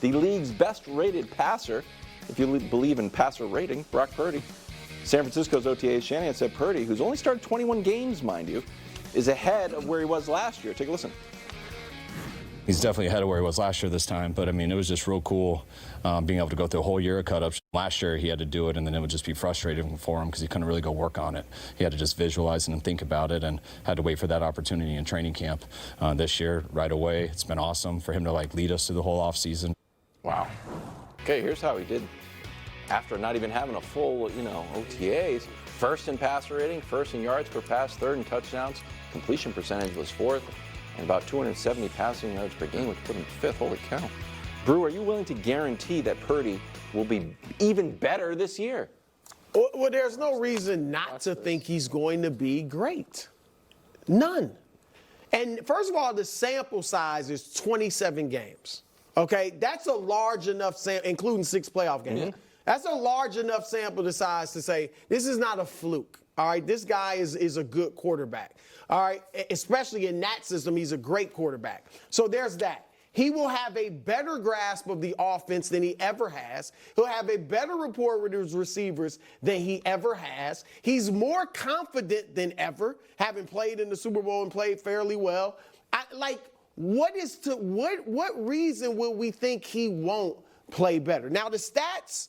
the league's best-rated passer, if you believe in passer rating, Brock Purdy. San Francisco's OTA Shanahan said Purdy, who's only started 21 games, mind you, is ahead of where he was last year. Take a listen. He's definitely ahead of where he was last year this time, but I mean, it was just real cool being able to go through a whole year of cut-ups. Last year he had to do it, and then it would just be frustrating for him because he couldn't really go work on it. He had to just visualize it and think about it, and had to wait for that opportunity in training camp. This year, right away, it's been awesome for him to lead us through the whole offseason. Wow. Okay, here's how he did. After not even having a full, OTAs, first in passer rating, first in yards per pass, third in touchdowns, completion percentage was fourth, and about 270 passing yards per game, which put him fifth. Holy cow. Brew, are you willing to guarantee that Purdy will be even better this year? Well, there's no reason not to think he's going to be great. None. And first of all, the sample size is 27 games. Okay? That's a large enough sample, including 6 playoff games. Mm-hmm. That's a large enough sample size to say this is not a fluke. All right, this guy is a good quarterback. All right, especially in that system, he's a great quarterback. So there's that. He will have a better grasp of the offense than he ever has. He'll have a better rapport with his receivers than he ever has. He's more confident than ever, having played in the Super Bowl and played fairly well. What reason would we think he won't play better? Now, the stats,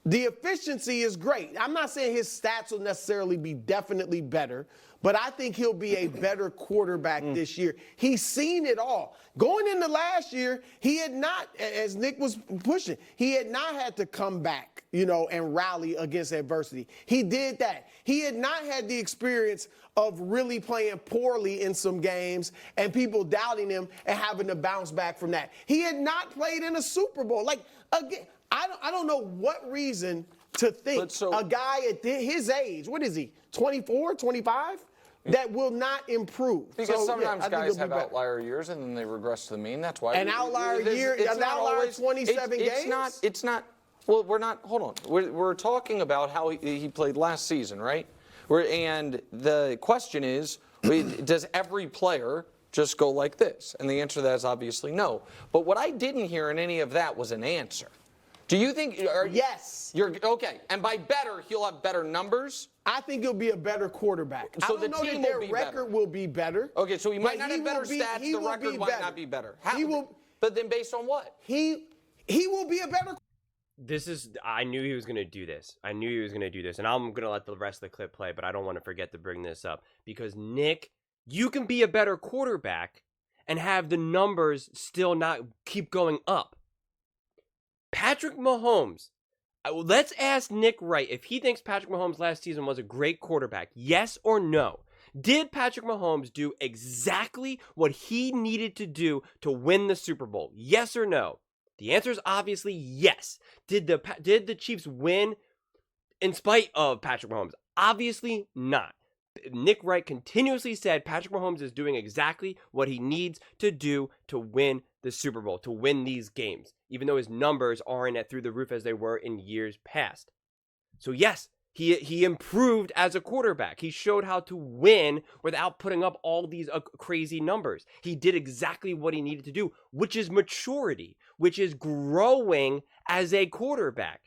the efficiency is great. I'm not saying his stats will necessarily be definitely better, but I think he'll be a better quarterback this year. He's seen it all. Going into last year, he had not, as Nick was pushing, he had not had to come back, and rally against adversity. He did that. He had not had the experience of really playing poorly in some games and people doubting him and having to bounce back from that. He had not played in a Super Bowl. Again, I don't know what reason to think a guy at his age, what is he, 24, 25, that will not improve. Because sometimes guys have outlier years and then they regress to the mean. That's why. An outlier year, an outlier 27 games? It's not, well, we're not, hold on. We're talking about how he played last season, right? And the question is, does every player just go like this? And the answer to that is obviously no. But what I didn't hear in any of that was an answer. Do you think? Yes. You're okay. And by better, he'll have better numbers. I think he'll be a better quarterback. So I don't know that their record will be better. Okay, so he might not have better stats. The record might not be better. He will. But then, based on what? He will be a better. I knew he was going to do this. And I'm going to let the rest of the clip play, but I don't want to forget to bring this up. Because, Nick, you can be a better quarterback and have the numbers still not keep going up. Patrick Mahomes, let's ask Nick Wright if he thinks Patrick Mahomes last season was a great quarterback. Yes or no? Did Patrick Mahomes do exactly what he needed to do to win the Super Bowl? Yes or no? The answer is obviously yes. Did the Chiefs win in spite of Patrick Mahomes? Obviously not. Nick Wright continuously said Patrick Mahomes is doing exactly what he needs to do to win the Super Bowl, to win these games, even though his numbers aren't at through the roof as they were in years past. So yes, he improved as a quarterback. He showed how to win without putting up all these crazy numbers. He did exactly what he needed to do, which is maturity, which is growing as a quarterback.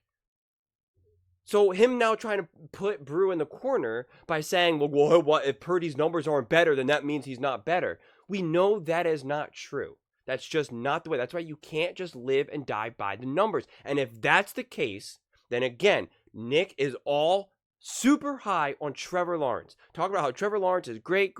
So him now trying to put Brew in the corner by saying, well, what if Purdy's numbers aren't better, then that means he's not better. We know that is not true. That's just not the way. That's why you can't just live and die by the numbers. And if that's the case, then again, Nick is all super high on Trevor Lawrence. Talk about how Trevor Lawrence is great.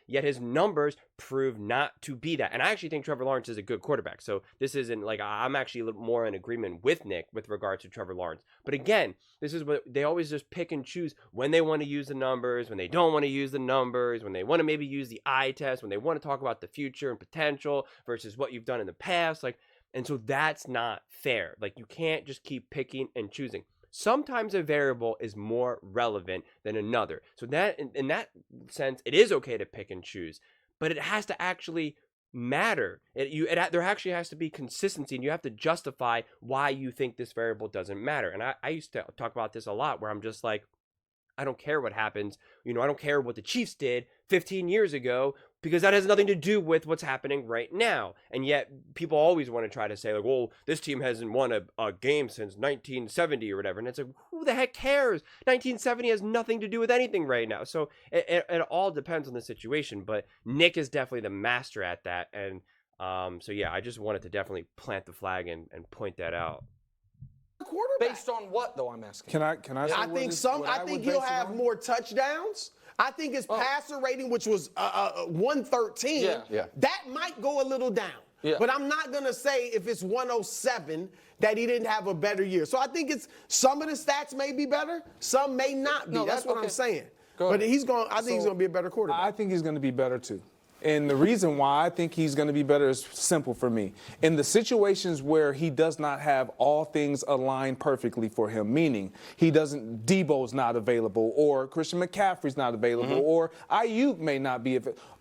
Yet his numbers prove not to be that. And I actually think Trevor Lawrence is a good quarterback. So this isn't I'm actually a little more in agreement with Nick with regard to Trevor Lawrence. But again, this is what they always just pick and choose when they want to use the numbers, when they don't want to use the numbers, when they want to maybe use the eye test, when they want to talk about the future and potential versus what you've done in the past. And so that's not fair. You can't just keep picking and choosing. Sometimes a variable is more relevant than another. So that in that sense, it is okay to pick and choose, but it has to actually matter. There actually has to be consistency, and you have to justify why you think this variable doesn't matter. And I used to talk about this a lot, where I'm just like, I don't care what happens. I don't care what the Chiefs did 15 years ago. because that has nothing to do with what's happening right now. And yet people always want to try to say, like, well, this team hasn't won a game since 1970 or whatever. And it's like, who the heck cares? 1970 has nothing to do with anything right now. So it all depends on the situation. But Nick is definitely the master at that. And so, yeah, I just wanted to definitely plant the flag and point that out. Quarterback. Based on what, though, I'm asking? Can I? Say I think he'll have more touchdowns. I think his passer rating, which was 113, that might go a little down. Yeah. But I'm not going to say if it's 107 that he didn't have a better year. So I think it's some of the stats may be better, some may not be. No, that's what I'm saying. But I think he's going to be a better quarterback. I think he's going to be better too. And the reason why I think he's going to be better is simple for me. In the situations where he does not have all things aligned perfectly for him, meaning Debo's not available, or Christian McCaffrey's not available, or Ayuk may not be.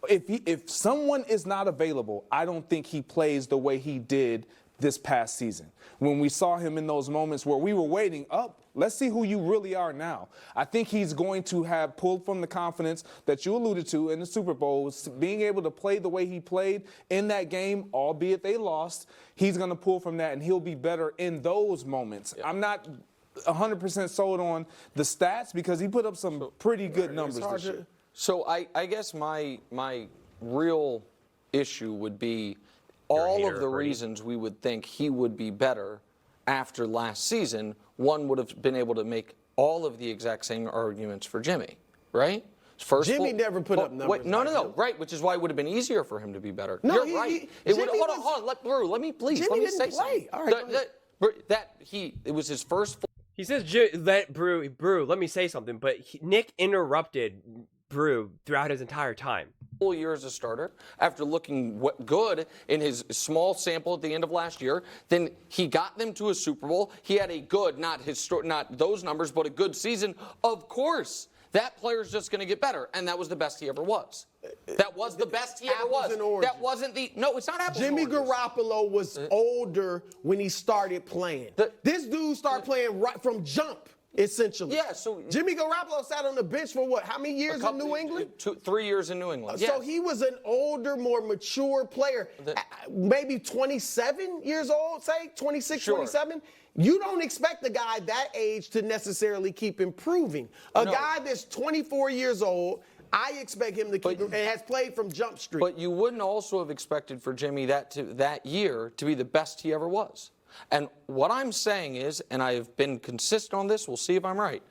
If someone is not available, I don't think he plays the way he did this past season. When we saw him in those moments where we were waiting up, let's see who you really are now. I think he's going to have pulled from the confidence that you alluded to in the Super Bowl, being able to play the way he played in that game, albeit they lost. He's going to pull from that, and he'll be better in those moments. Yeah. I'm not 100% sold on the stats because he put up some pretty good numbers this year. So I guess my real issue would be all of the reasons we would think he would be better after last season. One would have been able to make all of the exact same arguments for Jimmy, right? Jimmy never put up numbers. No, right, which is why it would have been easier for him to be better. No, you're right. Hold on, let me say something. All right, it was his first. He says, Brew, let me say something, but Nick interrupted Brew throughout his entire time. Full year as a starter, after looking good in his small sample at the end of last year, then he got them to a Super Bowl. He had a good, not those numbers, but a good season. Of course, that player's just going to get better, and that was the best he ever was. That was the best he ever was. That wasn't no, it's not apples Jimmy and oranges. Garoppolo was older when he started playing. This dude started playing right from jump. Essentially. Yeah, so Jimmy Garoppolo sat on the bench for what? How many years in New England? 3 years in New England. So he was an older, more mature player. Maybe 27 years old, say, 26, 27. You don't expect a guy that age to necessarily keep improving. A guy that's 24 years old, I expect him to keep and has played from Jump Street. But you wouldn't also have expected for Jimmy that year to be the best he ever was. And what I'm saying is, and I have been consistent on this, we'll see if I'm right,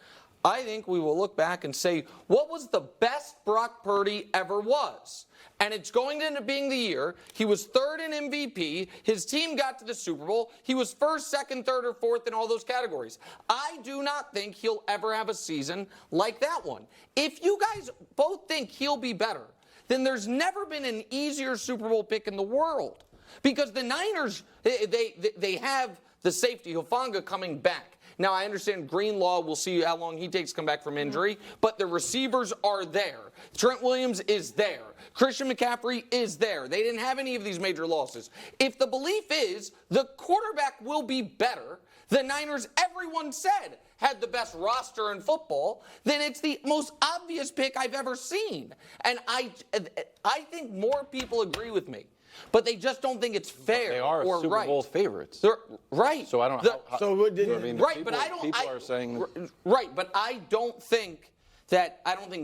I think we will look back and say, what was the best Brock Purdy ever was? And it's going into being the year. He was third in MVP. His team got to the Super Bowl. He was first, second, third, or fourth in all those categories. I do not think he'll ever have a season like that one. If you guys both think he'll be better, then there's never been an easier Super Bowl pick in the world. Because the Niners, they have the safety, Hufanga, coming back. Now, I understand Greenlaw, we'll see how long he takes to come back from injury, but the receivers are there. Trent Williams is there. Christian McCaffrey is there. They didn't have any of these major losses. If the belief is the quarterback will be better, the Niners, everyone said, had the best roster in football, then it's the most obvious pick I've ever seen. And I think more people agree with me. But they just don't think it's fair. They are or Super right. Bowl favorites. They're right. So I don't know. But I don't. People are saying. Right, but I don't think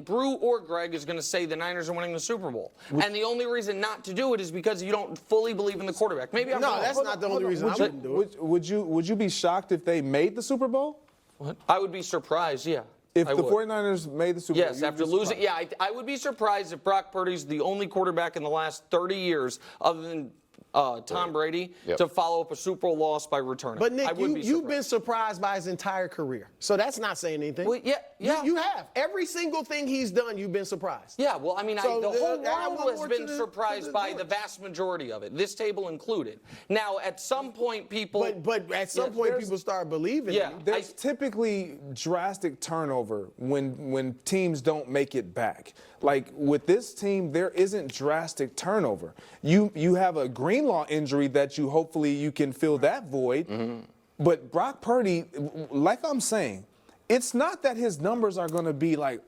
Brew or Greg is going to say the Niners are winning the Super Bowl. And the only reason not to do it is because you don't fully believe in the quarterback. Maybe I'm wrong. That's not the only reason I wouldn't do it. Would you be shocked if they made the Super Bowl? What? I would be surprised, yeah. If the 49ers made the Super Bowl, yes, after losing, I would be surprised if Brock Purdy's the only quarterback in the last 30 years, other than Tom Brady, to follow up a Super Bowl loss by returning. But Nick, you've been surprised by his entire career, so that's not saying anything. Well, yeah. You have. Every single thing he's done, you've been surprised. Yeah, well, I mean, the whole world has been surprised by the vast majority of it, this table included. Now, at some point, people... But at some point, people start believing. Yeah, there's typically drastic turnover when teams don't make it back. Like, with this team, there isn't drastic turnover. You have a Greenlaw injury that hopefully you can fill that void. Mm-hmm. But Brock Purdy, like I'm saying, it's not that his numbers are going to be like,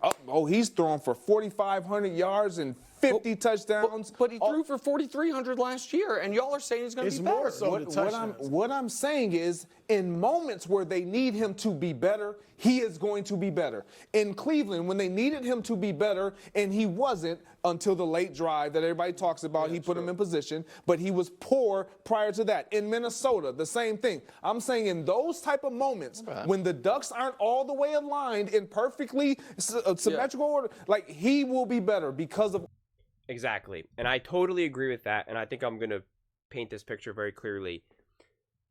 he's throwing for 4,500 yards and 50 touchdowns. But he threw for 4,300 last year, and y'all are saying he's going to It's be better. more so the touchdowns. What I'm saying is, in moments where they need him to be better, he is going to be better. In Cleveland, when they needed him to be better, and he wasn't until the late drive that everybody talks about, he put him in position, but he was poor prior to that. In Minnesota, the same thing. I'm saying in those type of moments, when the Ducks aren't all the way aligned in perfectly symmetrical order, like, he will be better because of. Exactly. And I totally agree with that. And I think I'm going to paint this picture very clearly.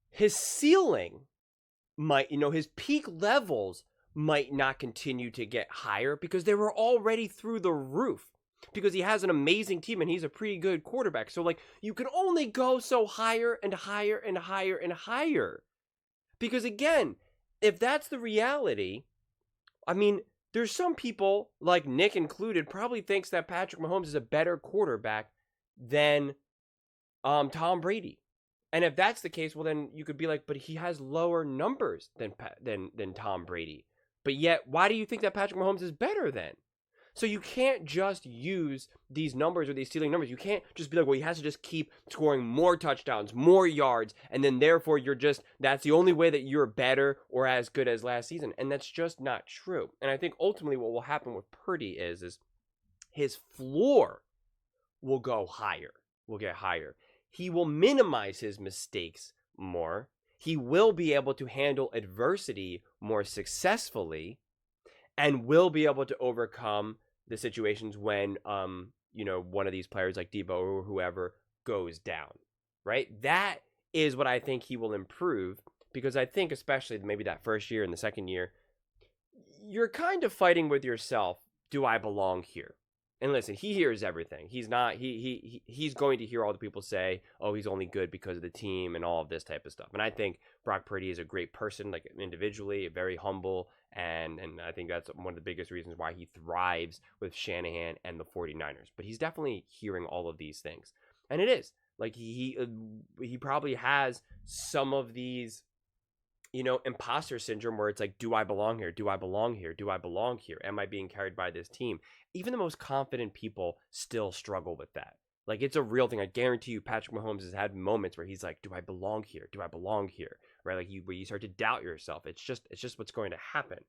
His ceiling might, his peak levels might not continue to get higher because they were already through the roof because he has an amazing team and he's a pretty good quarterback. So, like, you can only go so higher and higher and higher and higher. Because, again, if that's the reality, I mean, there's some people, like Nick included, probably thinks that Patrick Mahomes is a better quarterback than Tom Brady. And if that's the case, well, then you could be like, but he has lower numbers than Tom Brady. But yet, why do you think that Patrick Mahomes is better then? So you can't just use these numbers or these ceiling numbers. You can't just be like, well, he has to just keep scoring more touchdowns, more yards, and then therefore that's the only way that you're better or as good as last season. And that's just not true. And I think ultimately what will happen with Purdy is his floor will go higher, will get higher. He will minimize his mistakes more. He will be able to handle adversity more successfully and will be able to overcome the situations when, one of these players like Debo or whoever goes down, right? That is what I think he will improve because I think especially maybe that first year and the second year, you're kind of fighting with yourself. Do I belong here? And listen, he hears everything. He's going to hear all the people say, oh, he's only good because of the team and all of this type of stuff. And I think Brock Purdy is a great person, like individually, very humble. And I think that's one of the biggest reasons why he thrives with Shanahan and the 49ers. But he's definitely hearing all of these things. And it is. Like, he probably has some of these, imposter syndrome where it's like, do I belong here? Do I belong here? Do I belong here? Am I being carried by this team? Even the most confident people still struggle with that. Like, it's a real thing. I guarantee you Patrick Mahomes has had moments where he's like, do I belong here? Do I belong here? Right? Like, where you start to doubt yourself. It's just what's going to happen.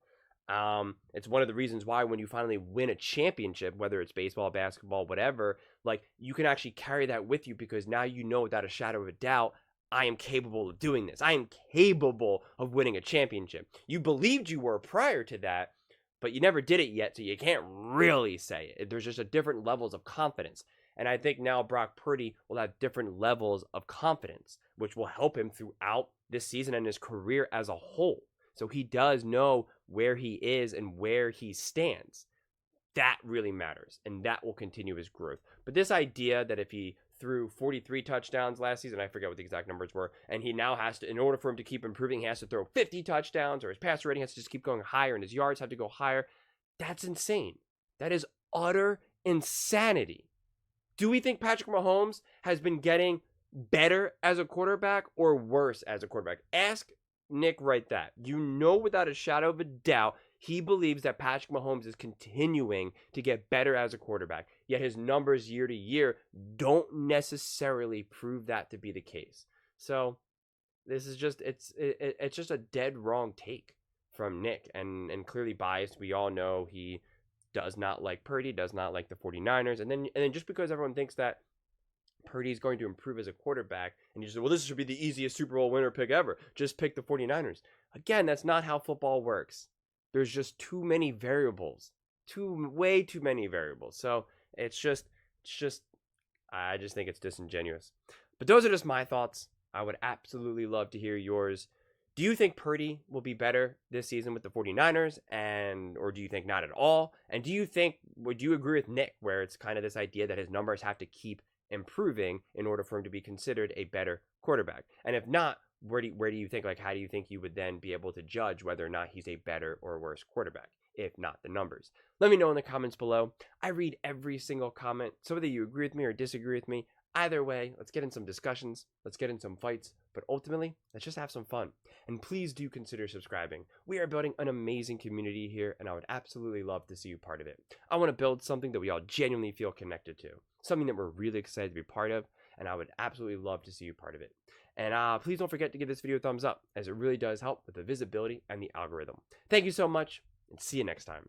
It's one of the reasons why when you finally win a championship, whether it's baseball, basketball, whatever, like, you can actually carry that with you because now you know without a shadow of a doubt, I am capable of doing this. I am capable of winning a championship. You believed you were prior to that, but you never did it yet, so you can't really say it. There's just a different levels of confidence. And I think now Brock Purdy will have different levels of confidence, which will help him throughout this season and his career as a whole. So he does know where he is and where he stands. That really matters, and that will continue his growth. But this idea that if he threw 43 touchdowns last season, I forget what the exact numbers were, and he now has to, in order for him to keep improving, he has to throw 50 touchdowns, or his passer rating has to just keep going higher, and his yards have to go higher. That's insane. That is utter insanity. Do we think Patrick Mahomes has been getting better as a quarterback or worse as a quarterback? Ask Nick Wright that. You know without a shadow of a doubt he believes that Patrick Mahomes is continuing to get better as a quarterback, yet his numbers year to year don't necessarily prove that to be the case. So this is just, it's just a dead wrong take from Nick, and clearly biased. We all know he does not like Purdy, does not like the 49ers, and then just because everyone thinks that Purdy is going to improve as a quarterback, and you say, well, this should be the easiest Super Bowl winner pick ever. Just pick the 49ers. Again, that's not how football works. There's just too many variables, way too many variables. So I just think it's disingenuous. But those are just my thoughts. I would absolutely love to hear yours. Do you think Purdy will be better this season with the 49ers, or do you think not at all? And would you agree with Nick where it's kind of this idea that his numbers have to keep improving in order for him to be considered a better quarterback? And if not, where do you think, like, how do you think you would then be able to judge whether or not he's a better or worse quarterback, if not the numbers? Let me know in the comments below. I read every single comment. So whether you agree with me or disagree with me, Either way, let's get in some discussions, let's get in some fights, but ultimately, let's just have some fun. And please do consider subscribing. We are building an amazing community here, and I would absolutely love to see you part of it. I want to build something that we all genuinely feel connected to, something that we're really excited to be part of, and I would absolutely love to see you part of it. And please don't forget to give this video a thumbs up, as it really does help with the visibility and the algorithm. Thank you so much, and see you next time.